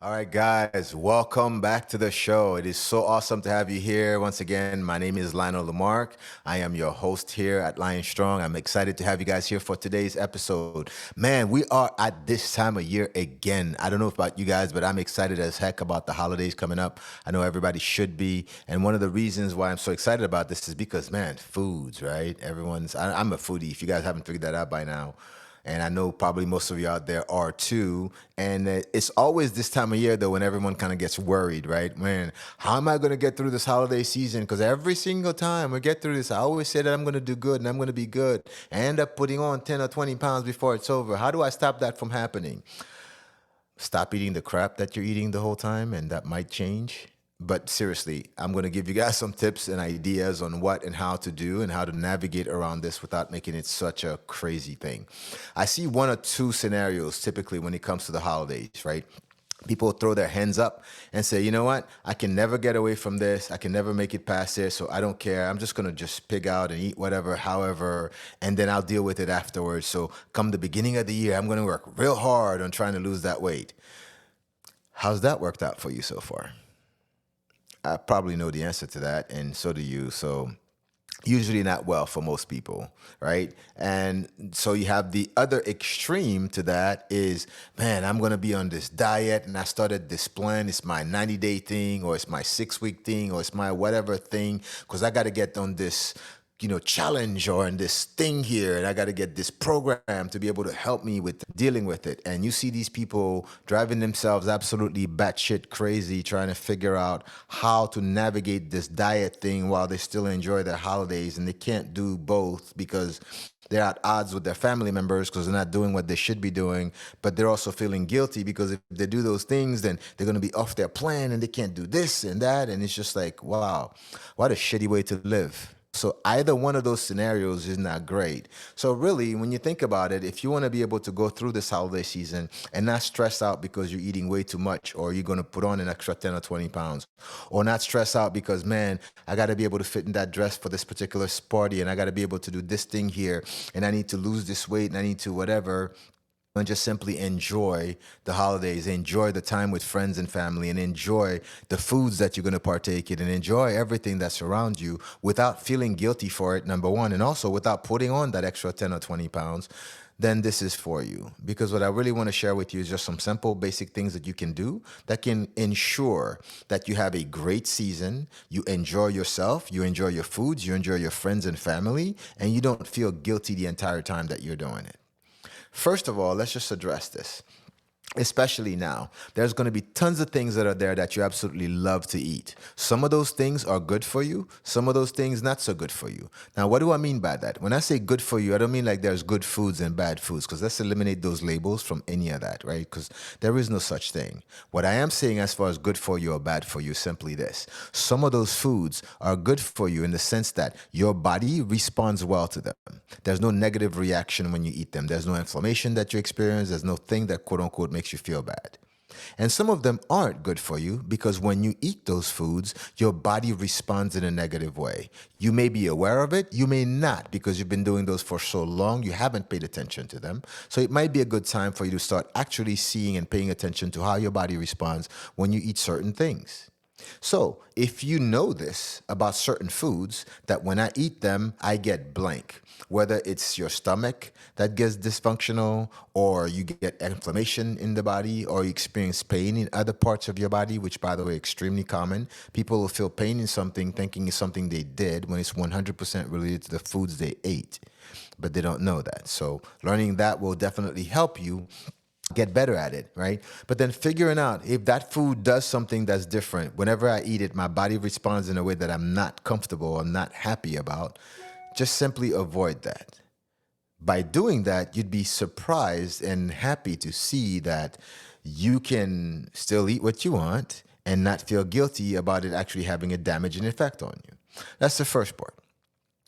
All right, guys, welcome back to the show. It is so awesome to have you here once again. My name is Lionel Lamarck. I am your host here at Lion Strong. I'm excited to have you guys here for today's episode. Man, we are at this time of year again. I don't know about you guys, but I'm excited as heck about the holidays coming up. I know everybody should be. And one of the reasons why I'm so excited about this is because, man, foods, right? I'm a foodie, if you guys haven't figured that out by now. And I know probably most of you out there are too. And it's always this time of year, though, when everyone kind of gets worried, right? Man, how am I going to get through this holiday season? Because every single time we get through this, I always say that I'm going to do good and I'm going to be good. I end up putting on 10 or 20 pounds before it's over. How do I stop that from happening? Stop eating the crap that you're eating the whole time, and that might change. But seriously, I'm going to give you guys some tips and ideas on what and how to do and how to navigate around this without making it such a crazy thing. I see one or two scenarios typically when it comes to the holidays, right? People throw their hands up and say, you know what? I can never get away from this. I can never make it past this. So I don't care. I'm just going to just pig out and eat whatever, however, and then I'll deal with it afterwards. So come the beginning of the year, I'm going to work real hard on trying to lose that weight. How's that worked out for you so far? I probably know the answer to that, and so do you. So usually not well for most people, right? And so you have the other extreme to that is, man, I'm going to be on this diet and I started this plan. It's my 90-day thing, or it's my 6-week thing, or it's my whatever thing, because I got to get on this challenge or in this thing here, and I got to get this program to be able to help me with dealing with it. And you see these people driving themselves absolutely batshit crazy trying to figure out how to navigate this diet thing while they still enjoy their holidays, and they can't do both because they're at odds with their family members because they're not doing what they should be doing, but they're also feeling guilty because if they do those things, then they're going to be off their plan and they can't do this and that. And it's just like, wow, what a shitty way to live. So either one of those scenarios is not great. So really, when you think about it, if you want to be able to go through this holiday season and not stress out because you're eating way too much, or you're going to put on an extra 10 or 20 pounds, or not stress out because, man, I got to be able to fit in that dress for this particular party, and I got to be able to do this thing here, and I need to lose this weight, and I need to whatever, and just simply enjoy the holidays, enjoy the time with friends and family, and enjoy the foods that you're going to partake in, and enjoy everything that's around you without feeling guilty for it, number one, and also without putting on that extra 10 or 20 pounds, then this is for you. Because what I really want to share with you is just some simple, basic things that you can do that can ensure that you have a great season, you enjoy yourself, you enjoy your foods, you enjoy your friends and family, and you don't feel guilty the entire time that you're doing it. First of all, let's just address this. Especially now, there's going to be tons of things that are there that you absolutely love to eat. Some of those things are good for you, some of those things not so good for you. Now, what do I mean by that? When I say good for you, I don't mean like there's good foods and bad foods, because let's eliminate those labels from any of that, right? Because there is no such thing. What I am saying as far as good for you or bad for you is simply this: some of those foods are good for you in the sense that your body responds well to them. There's no negative reaction when you eat them. There's no inflammation that you experience. There's no thing that quote unquote makes you feel bad. And some of them aren't good for you because when you eat those foods, your body responds in a negative way. You may be aware of it, you may not, because you've been doing those for so long, you haven't paid attention to them. So it might be a good time for you to start actually seeing and paying attention to how your body responds when you eat certain things. So, if you know this about certain foods, that when I eat them, I get blank, whether it's your stomach that gets dysfunctional, or you get inflammation in the body, or you experience pain in other parts of your body, which, by the way, extremely common. People will feel pain in something thinking it's something they did when it's 100% related to the foods they ate, but they don't know that. So, learning that will definitely help you get better at it, right? But then figuring out if that food does something that's different, whenever I eat it, my body responds in a way that I'm not comfortable or not happy about, just simply avoid that. By doing that, you'd be surprised and happy to see that you can still eat what you want and not feel guilty about it actually having a damaging effect on you. That's the first part.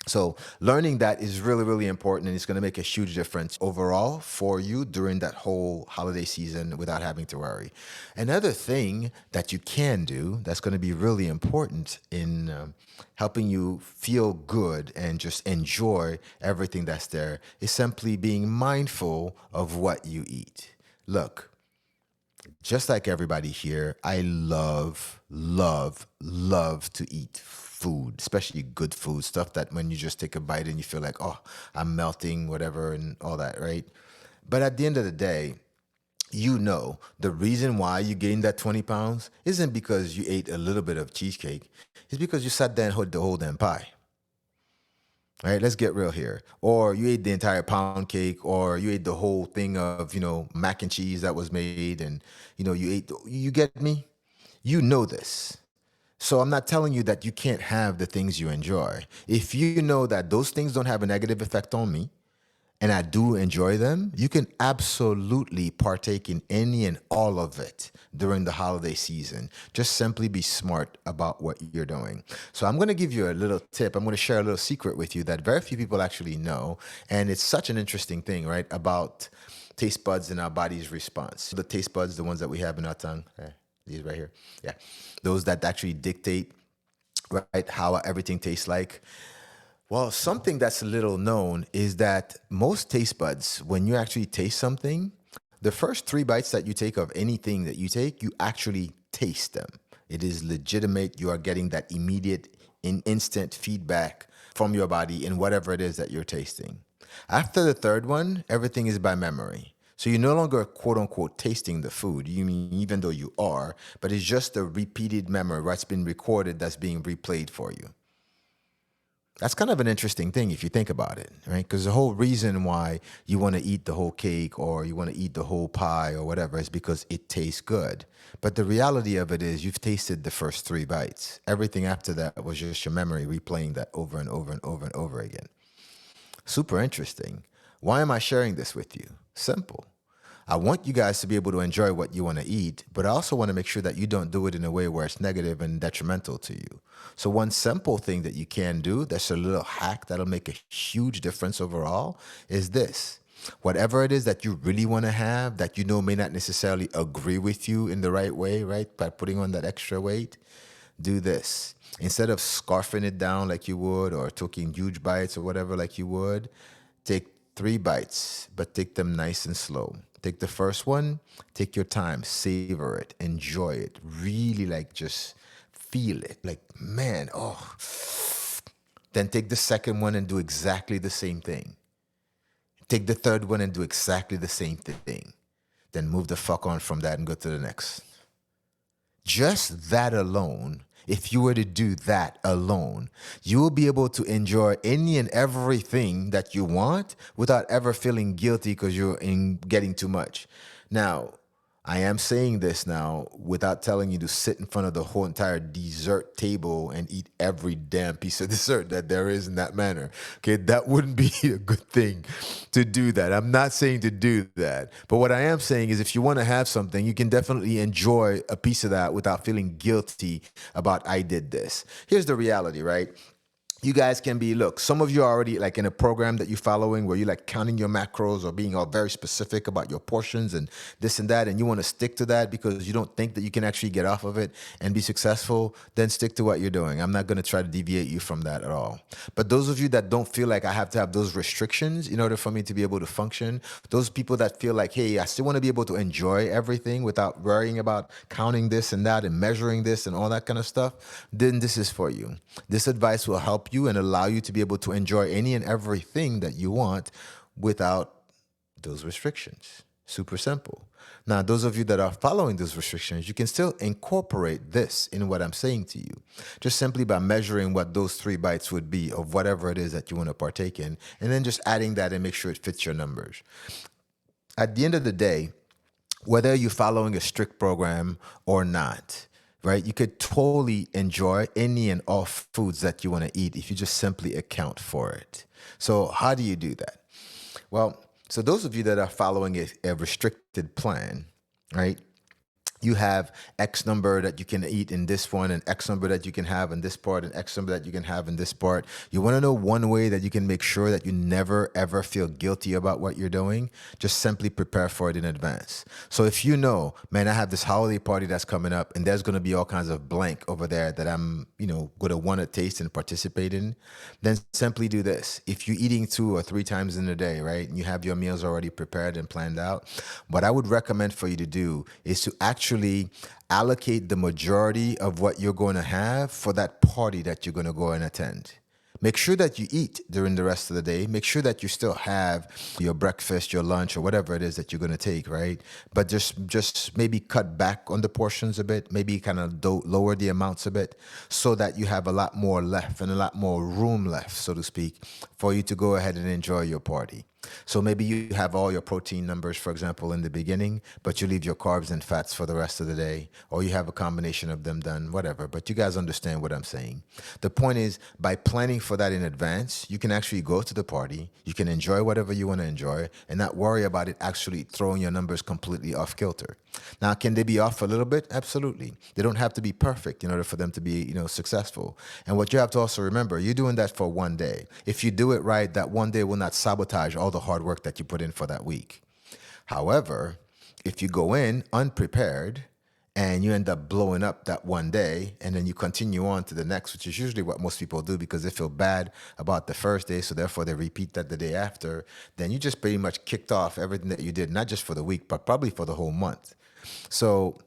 So learning that is really, really important, and it's going to make a huge difference overall for you during that whole holiday season without having to worry. Another thing that you can do that's going to be really important in helping you feel good and just enjoy everything that's there is simply being mindful of what you eat. Look, just like everybody here, I love to eat food, especially good food, stuff that when you just take a bite and you feel like, oh, I'm melting, whatever, and all that, right? But at the end of the day, you know, the reason why you gained that 20 pounds isn't because you ate a little bit of cheesecake. It's because you sat there and had the whole damn pie. All right, let's get real here. Or you ate the entire pound cake, or you ate the whole thing of, mac and cheese that was made, and, you get me? You know this. So I'm not telling you that you can't have the things you enjoy. If you know that those things don't have a negative effect on me, and I do enjoy them, you can absolutely partake in any and all of it during the holiday season. Just simply be smart about what you're doing. So I'm going to give you a little tip. I'm going to share a little secret with you that very few people actually know. And it's such an interesting thing, right? About taste buds and our body's response. The taste buds, the ones that we have in our tongue, these right here. Yeah. Those that actually dictate, right, how everything tastes like. Well, something that's a little known is that most taste buds, when you actually taste something, the first three bites that you take of anything that you take, you actually taste them. It is legitimate. You are getting that immediate, instant feedback from your body in whatever it is that you're tasting. After the third one, everything is by memory. So you're no longer quote unquote tasting the food. You mean even though you are, but it's just a repeated memory, what's been recorded that's being replayed for you. That's kind of an interesting thing if you think about it, right? Because the whole reason why you want to eat the whole cake or you want to eat the whole pie or whatever is because it tastes good. But the reality of it is you've tasted the first three bites. Everything after that was just your memory replaying that over and over and over and over again. Super interesting. Why am I sharing this with you? Simple. I want you guys to be able to enjoy what you want to eat, but I also want to make sure that you don't do it in a way where it's negative and detrimental to you. So, one simple thing that you can do that's a little hack that'll make a huge difference overall is this. Whatever it is that you really want to have that you know may not necessarily agree with you in the right way, right? By putting on that extra weight, do this. Instead of scarfing it down like you would or taking huge bites or whatever like you would, take three bites, but take them nice and slow. Take the first one, take your time, savor it, enjoy it, really like just feel it. Like, man, oh. Then take the second one and do exactly the same thing. Take the third one and do exactly the same thing. Then move the fuck on from that and go to the next. Just that alone, if you were to do that alone, you will be able to enjoy any and everything that you want without ever feeling guilty because you're getting too much. Now, I am saying this now without telling you to sit in front of the whole entire dessert table and eat every damn piece of dessert that there is in that manner. Okay, that wouldn't be a good thing to do that. I'm not saying to do that. But what I am saying is if you want to have something, you can definitely enjoy a piece of that without feeling guilty about I did this. Here's the reality, right? You guys can be, look, some of you are already like in a program that you're following where you're like counting your macros or being all very specific about your portions and this and that, and you want to stick to that because you don't think that you can actually get off of it and be successful, then stick to what you're doing. I'm not going to try to deviate you from that at all. But those of you that don't feel like I have to have those restrictions in order for me to be able to function, those people that feel like, hey, I still want to be able to enjoy everything without worrying about counting this and that and measuring this and all that kind of stuff, then this is for you. This advice will help you and allow you to be able to enjoy any and everything that you want without those restrictions. Super simple. Now, those of you that are following those restrictions, you can still incorporate this in what I'm saying to you, just simply by measuring what those three bites would be of whatever it is that you want to partake in, and then just adding that and make sure it fits your numbers. At the end of the day, whether you're following a strict program or not, right? You could totally enjoy any and all foods that you want to eat if you just simply account for it. So how do you do that? Well, so those of you that are following a restricted plan, right? you have X number that you can eat in this one, and X number that you can have in this part, and X number that you can have in this part. You want to know one way that you can make sure that you never ever feel guilty about what you're doing? Just simply prepare for it in advance. So if you know, man, I have this holiday party that's coming up, and there's going to be all kinds of blank over there that I'm, going to want to taste and participate in, then simply do this. If you're eating 2 or 3 times in a day, right, and you have your meals already prepared and planned out, what I would recommend for you to do is to actually allocate the majority of what you're going to have for that party that you're going to go and attend. Make sure that you eat during the rest of the day. Make sure that you still have your breakfast, your lunch, or whatever it is that you're going to take, right? But just maybe cut back on the portions a bit, maybe kind of lower the amounts a bit so that you have a lot more left and a lot more room left, so to speak, for you to go ahead and enjoy your party. So maybe you have all your protein numbers, for example, in the beginning, but you leave your carbs and fats for the rest of the day, or you have a combination of them done, whatever. But you guys understand what I'm saying. The point is, by planning for that in advance, you can actually go to the party, you can enjoy whatever you want to enjoy, and not worry about it actually throwing your numbers completely off kilter. Now, can they be off a little bit? Absolutely. They don't have to be perfect in order for them to be, successful. And what you have to also remember, you're doing that for one day. If you do it right, that one day will not sabotage all the hard work that you put in for that week. However, if you go in unprepared and you end up blowing up that one day and then you continue on to the next, which is usually what most people do because they feel bad about the first day, so therefore they repeat that the day after, then you just pretty much kicked off everything that you did, not just for the week, but probably for the whole month. So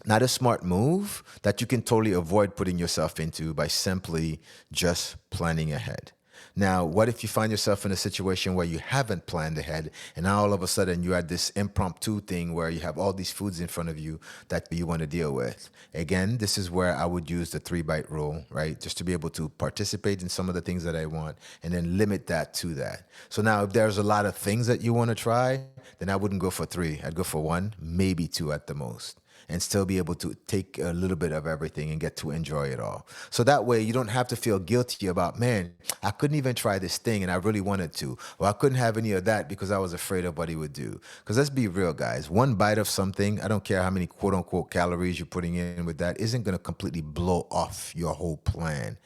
not a smart move that you can totally avoid putting yourself into by simply just planning ahead. Now, what if you find yourself in a situation where you haven't planned ahead and now all of a sudden you're at this impromptu thing where you have all these foods in front of you that you want to deal with? Again, this is where I would use the 3-bite rule, right? Just to be able to participate in some of the things that I want and then limit that to that. So now if there's a lot of things that you want to try, then I wouldn't go for 3. I'd go for 1, maybe 2 at the most, and still be able to take a little bit of everything and get to enjoy it all. So that way you don't have to feel guilty about, man, I couldn't even try this thing and I really wanted to, or I couldn't have any of that because I was afraid of what he would do. Because let's be real, guys, one bite of something, I don't care how many quote unquote calories you're putting in with that, isn't going to completely blow off your whole plan,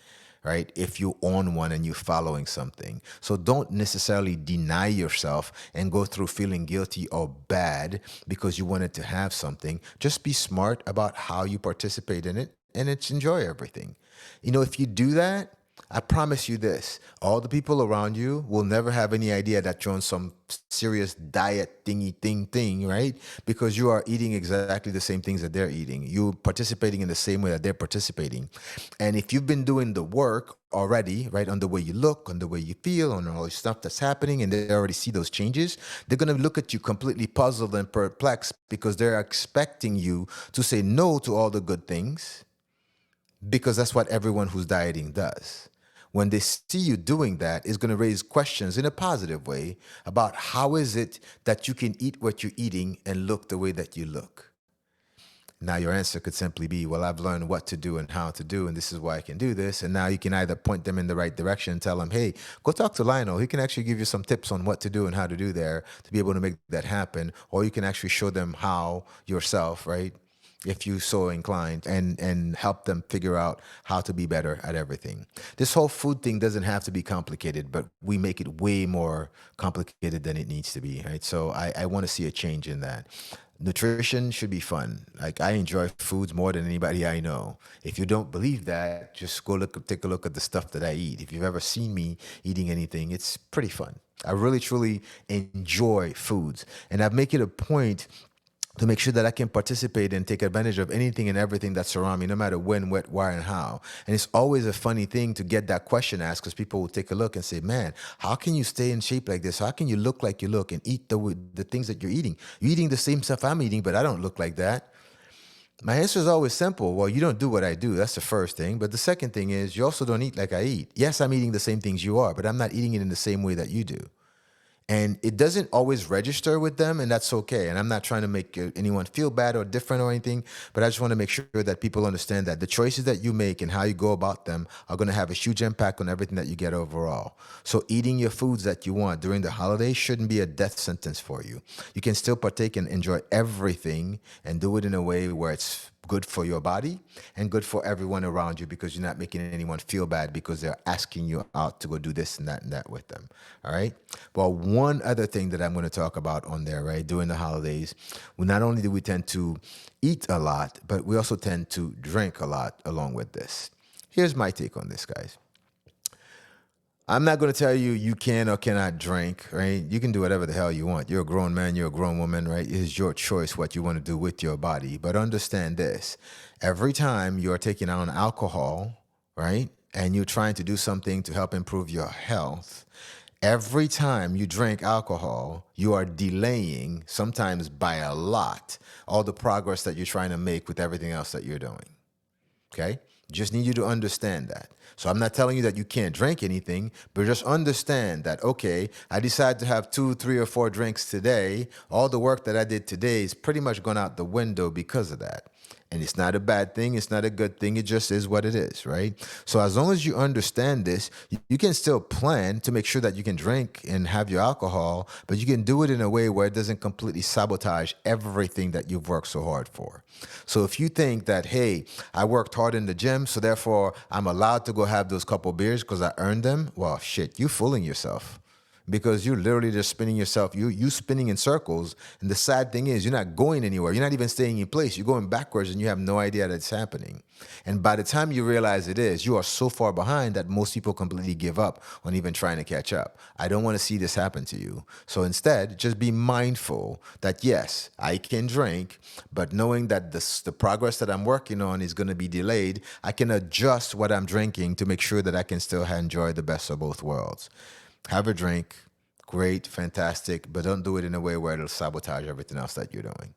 right? If you own one and you're following something. So don't necessarily deny yourself and go through feeling guilty or bad because you wanted to have something. Just be smart about how you participate in it and it's enjoy everything. If you do that, I promise you this, all the people around you will never have any idea that you're on some serious diet thing, right? Because you are eating exactly the same things that they're eating. You're participating in the same way that they're participating. And if you've been doing the work already, right, on the way you look, on the way you feel, on all the stuff that's happening, and they already see those changes, they're going to look at you completely puzzled and perplexed because they're expecting you to say no to all the good things because that's what everyone who's dieting does. When they see you doing that, it's going to raise questions in a positive way about how is it that you can eat what you're eating and look the way that you look. Now your answer could simply be, well, I've learned what to do and how to do, and this is why I can do this. And now you can either point them in the right direction and tell them, hey, go talk to Lyonel. He can actually give you some tips on what to do and how to do there to be able to make that happen. Or you can actually show them how yourself, right? If you so inclined, and help them figure out how to be better at everything. This whole food thing doesn't have to be complicated, but we make it way more complicated than it needs to be, right? So I want to see a change in that. Nutrition should be fun. Like, I enjoy foods more than anybody I know. If you don't believe that, just take a look at the stuff that I eat. If you've ever seen me eating anything, it's pretty fun. I really, truly enjoy foods. And I make it a point to make sure that I can participate and take advantage of anything and everything that's around me, no matter when, what, why, and how. And it's always a funny thing to get that question asked because people will take a look and say, man, how can you stay in shape like this? How can you look like you look and eat the things that you're eating? You're eating the same stuff I'm eating, but I don't look like that. My answer is always simple. Well, you don't do what I do. That's the first thing. But the second thing is you also don't eat like I eat. Yes, I'm eating the same things you are, but I'm not eating it in the same way that you do. And it doesn't always register with them, and that's okay. And I'm not trying to make anyone feel bad or different or anything, but I just want to make sure that people understand that the choices that you make and how you go about them are going to have a huge impact on everything that you get overall. So eating your foods that you want during the holidays shouldn't be a death sentence for you. You can still partake and enjoy everything and do it in a way where it's good for your body and good for everyone around you, because you're not making anyone feel bad because they're asking you out to go do this and that with them. All right. Well, one other thing that I'm going to talk about on there, right, during the holidays, well, not only do we tend to eat a lot, but we also tend to drink a lot along with this. Here's my take on this, guys. I'm not going to tell you you can or cannot drink, right? You can do whatever the hell you want. You're a grown man, you're a grown woman, right? It's your choice what you want to do with your body. But understand this. Every time you're taking on alcohol, right, and you're trying to do something to help improve your health, every time you drink alcohol, you are delaying, sometimes by a lot, all the progress that you're trying to make with everything else that you're doing. Okay? Just need you to understand that. So I'm not telling you that you can't drink anything, but just understand that, okay, I decided to have 2, 3, or 4 drinks today. All the work that I did today is pretty much gone out the window because of that. And it's not a bad thing. It's not a good thing. It just is what it is, right? So as long as you understand this, you can still plan to make sure that you can drink and have your alcohol, but you can do it in a way where it doesn't completely sabotage everything that you've worked so hard for. So if you think that, hey, I worked hard in the gym, so therefore I'm allowed to go have those couple beers because I earned them, well, shit, you're fooling yourself. Because you're literally just spinning yourself, you spinning in circles. And the sad thing is, you're not going anywhere. You're not even staying in place. You're going backwards and you have no idea that it's happening. And by the time you realize it is, you are so far behind that most people completely give up on even trying to catch up. I don't want to see this happen to you. So instead, just be mindful that yes, I can drink, but knowing that the progress that I'm working on is going to be delayed, I can adjust what I'm drinking to make sure that I can still enjoy the best of both worlds. Have a drink, great, fantastic, but don't do it in a way where it'll sabotage everything else that you're doing.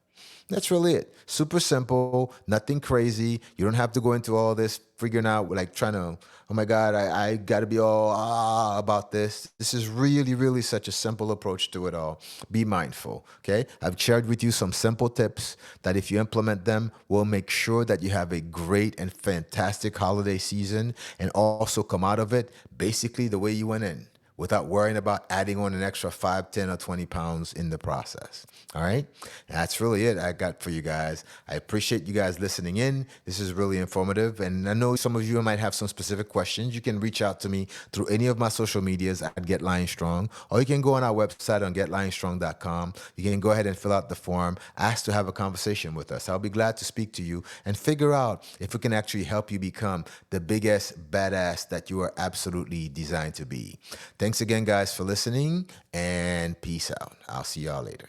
That's really it. Super simple, nothing crazy. You don't have to go into all this figuring out, like trying to, oh my God, I got to be all about this. This is really, really such a simple approach to it all. Be mindful, okay? I've shared with you some simple tips that if you implement them, will make sure that you have a great and fantastic holiday season and also come out of it basically the way you went in, without worrying about adding on an extra 5, 10, or 20 pounds in the process. All right? And that's really it I got for you guys. I appreciate you guys listening in. This is really informative. And I know some of you might have some specific questions. You can reach out to me through any of my social medias at Get Lion Strong, or you can go on our website on getlionstrong.com. You can go ahead and fill out the form, ask to have a conversation with us. I'll be glad to speak to you and figure out if we can actually help you become the biggest badass that you are absolutely designed to be. Thanks again, guys, for listening, and peace out. I'll see y'all later.